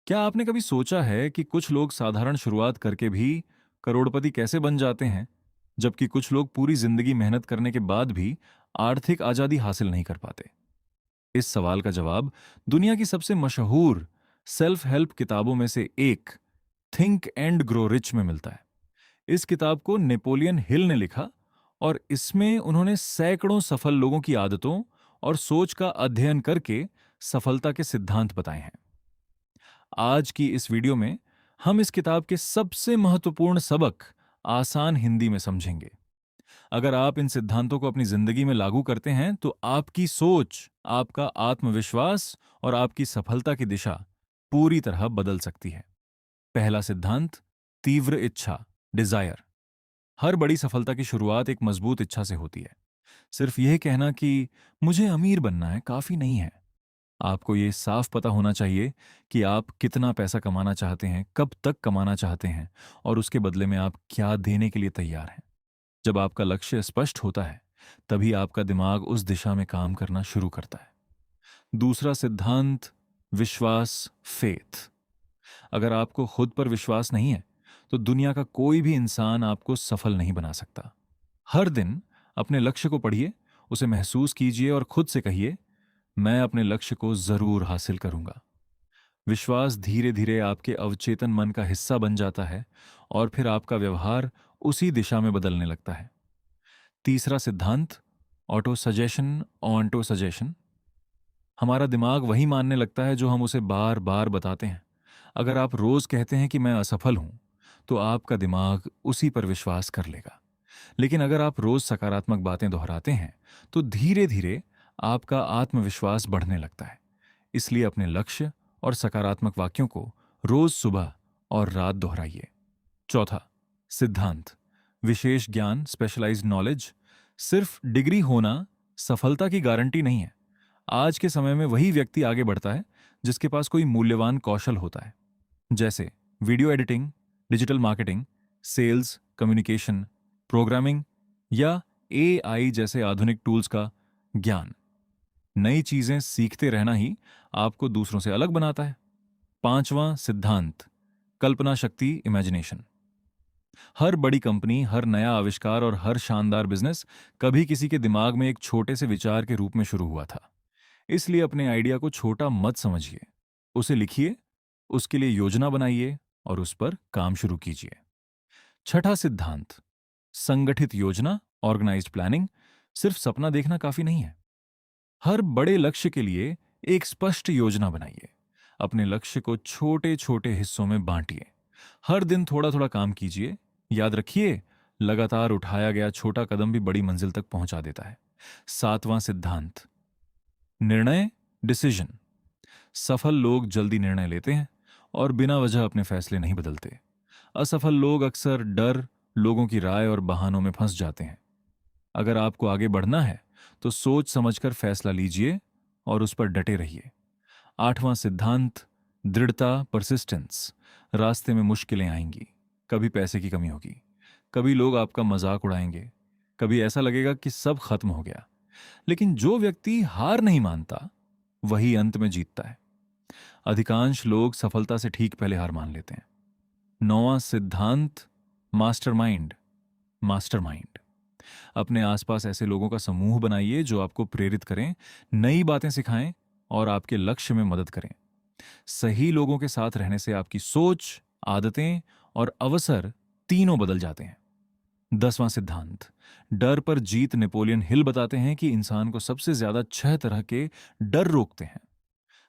क्या आपने कभी सोचा है कि कुछ लोग साधारण शुरुआत करके भी करोड़पति कैसे बन जाते हैं, जबकि कुछ लोग पूरी जिंदगी मेहनत करने के बाद भी आर्थिक आजादी हासिल नहीं कर पाते? इस सवाल का जवाब दुनिया की सबसे मशहूर सेल्फ हेल्प किताबों में से एक, थिंक एंड ग्रो रिच में मिलता है। इस किताब को नेपोलियन हिल ने लिखा और इसमें उन्होंने सैकड़ों सफल लोगों की आदतों और सोच का अध्ययन करके सफलता के सिद्धांत बताए हैं। आज की इस वीडियो में हम इस किताब के सबसे महत्वपूर्ण सबक आसान हिंदी में समझेंगे। अगर आप इन सिद्धांतों को अपनी जिंदगी में लागू करते हैं तो आपकी सोच, आपका आत्मविश्वास और आपकी सफलता की दिशा पूरी तरह बदल सकती है। पहला सिद्धांत, तीव्र इच्छा, डिजायर। हर बड़ी सफलता की शुरुआत एक मजबूत इच्छा से होती है। सिर्फ यह कहना कि मुझे अमीर बनना है काफी नहीं है। आपको ये साफ पता होना चाहिए कि आप कितना पैसा कमाना चाहते हैं, कब तक कमाना चाहते हैं और उसके बदले में आप क्या देने के लिए तैयार हैं। जब आपका लक्ष्य स्पष्ट होता है, तभी आपका दिमाग उस दिशा में काम करना शुरू करता है। दूसरा सिद्धांत, विश्वास, फेथ। अगर आपको खुद पर विश्वास नहीं है, तो दुनिया का कोई भी इंसान आपको सफल नहीं बना सकता। हर दिन अपने लक्ष्य को पढ़िए, उसे महसूस कीजिए और खुद से कहिए, मैं अपने लक्ष्य को जरूर हासिल करूंगा। विश्वास धीरे धीरे आपके अवचेतन मन का हिस्सा बन जाता है और फिर आपका व्यवहार उसी दिशा में बदलने लगता है। तीसरा सिद्धांत, ऑटो सजेशन, ऑन्टो सजेशन। हमारा दिमाग वही मानने लगता है जो हम उसे बार बार बताते हैं। अगर आप रोज कहते हैं कि मैं असफल हूं, तो आपका दिमाग उसी पर विश्वास कर लेगा। लेकिन अगर आप रोज सकारात्मक बातें दोहराते हैं, तो धीरे धीरे आपका आत्मविश्वास बढ़ने लगता है। इसलिए अपने लक्ष्य और सकारात्मक वाक्यों को रोज सुबह और रात दोहराइए। चौथा सिद्धांत, विशेष ज्ञान, स्पेशलाइज्ड नॉलेज। सिर्फ डिग्री होना सफलता की गारंटी नहीं है। आज के समय में वही व्यक्ति आगे बढ़ता है जिसके पास कोई मूल्यवान कौशल होता है, जैसे video editing, digital marketing, sales, communication, programming या एआई जैसे आधुनिक टूल्स का ज्ञान। नई चीजें सीखते रहना ही आपको दूसरों से अलग बनाता है। पांचवां सिद्धांत, कल्पना शक्ति, इमेजिनेशन। हर बड़ी कंपनी, हर नया आविष्कार और हर शानदार बिजनेस कभी किसी के दिमाग में एक छोटे से विचार के रूप में शुरू हुआ था। इसलिए अपने आइडिया को छोटा मत समझिए, उसे लिखिए, उसके लिए योजना बनाइए और उस पर काम शुरू कीजिए। छठा सिद्धांत, संगठित योजना, ऑर्गेनाइज्ड प्लानिंग। सिर्फ सपना देखना काफी नहीं है। हर बड़े लक्ष्य के लिए एक स्पष्ट योजना बनाइए। अपने लक्ष्य को छोटे छोटे हिस्सों में बांटिए। हर दिन थोड़ा थोड़ा काम कीजिए। याद रखिए, लगातार उठाया गया छोटा कदम भी बड़ी मंजिल तक पहुंचा देता है। सातवां सिद्धांत, निर्णय, डिसीजन। सफल लोग जल्दी निर्णय लेते हैं और बिना वजह अपने फैसले नहीं बदलते। असफल लोग अक्सर डर, लोगों की राय और बहानों में फंस जाते हैं। अगर आपको आगे बढ़ना है, तो सोच समझकर फैसला लीजिए और उस पर डटे रहिए। आठवां सिद्धांत, दृढ़ता, परसिस्टेंस। रास्ते में मुश्किलें आएंगी, कभी पैसे की कमी होगी, कभी लोग आपका मजाक उड़ाएंगे, कभी ऐसा लगेगा कि सब खत्म हो गया। लेकिन जो व्यक्ति हार नहीं मानता, वही अंत में जीतता है। अधिकांश लोग सफलता से ठीक पहले हार मान लेते हैं। नौवां सिद्धांत, मास्टरमाइंड, मास्टरमाइंड। अपने आसपास ऐसे लोगों का समूह बनाइए जो आपको प्रेरित करें, नई बातें सिखाएं और आपके लक्ष्य में मदद करें। सही लोगों के साथ रहने से आपकी सोच, आदतें और अवसर तीनों बदल जाते हैं। 10वां सिद्धांत, डर पर जीत। नेपोलियन हिल बताते हैं कि इंसान को सबसे ज्यादा 6 तरह के डर रोकते हैं।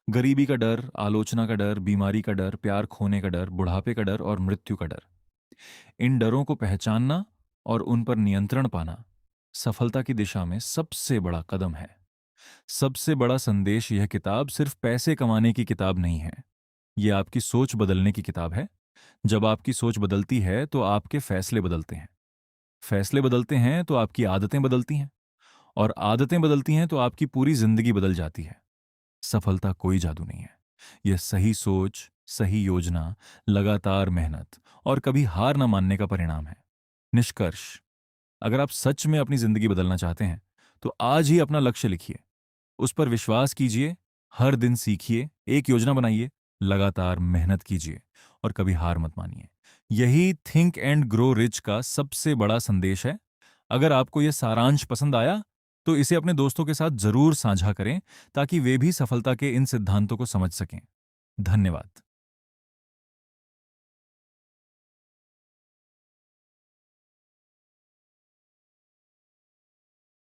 गरीबी का डर, आलोचना का डर, बीमारी का डर, प्यार खोने का डर, बुढ़ापे का डर और मृत्यु का डर। इन डरों को पहचानना और उन पर नियंत्रण पाना सफलता की दिशा में सबसे बड़ा कदम है। सबसे बड़ा संदेश, यह किताब सिर्फ पैसे कमाने की किताब नहीं है। यह आपकी सोच बदलने की किताब है। जब आपकी सोच बदलती है तो आपके फैसले बदलते हैं। फैसले बदलते हैं तो आपकी आदतें बदलती हैं और आदतें बदलती हैं तो आपकी पूरी जिंदगी बदल जाती है। सफलता कोई जादू नहीं है। यह सही सोच, सही योजना, लगातार मेहनत और कभी हार न मानने का परिणाम है। निष्कर्ष, अगर आप सच में अपनी जिंदगी बदलना चाहते हैं, तो आज ही अपना लक्ष्य लिखिए, उस पर विश्वास कीजिए, हर दिन सीखिए, एक योजना बनाइए लगातार मेहनत कीजिए और कभी हार मत मानिए। यही थिंक एंड ग्रो रिच का सबसे बड़ा संदेश है। अगर आपको यह सारांश पसंद आया तो इसे अपने दोस्तों के साथ जरूर साझा करें ताकि वे भी सफलता के इन सिद्धांतों को समझ सकें। धन्यवाद।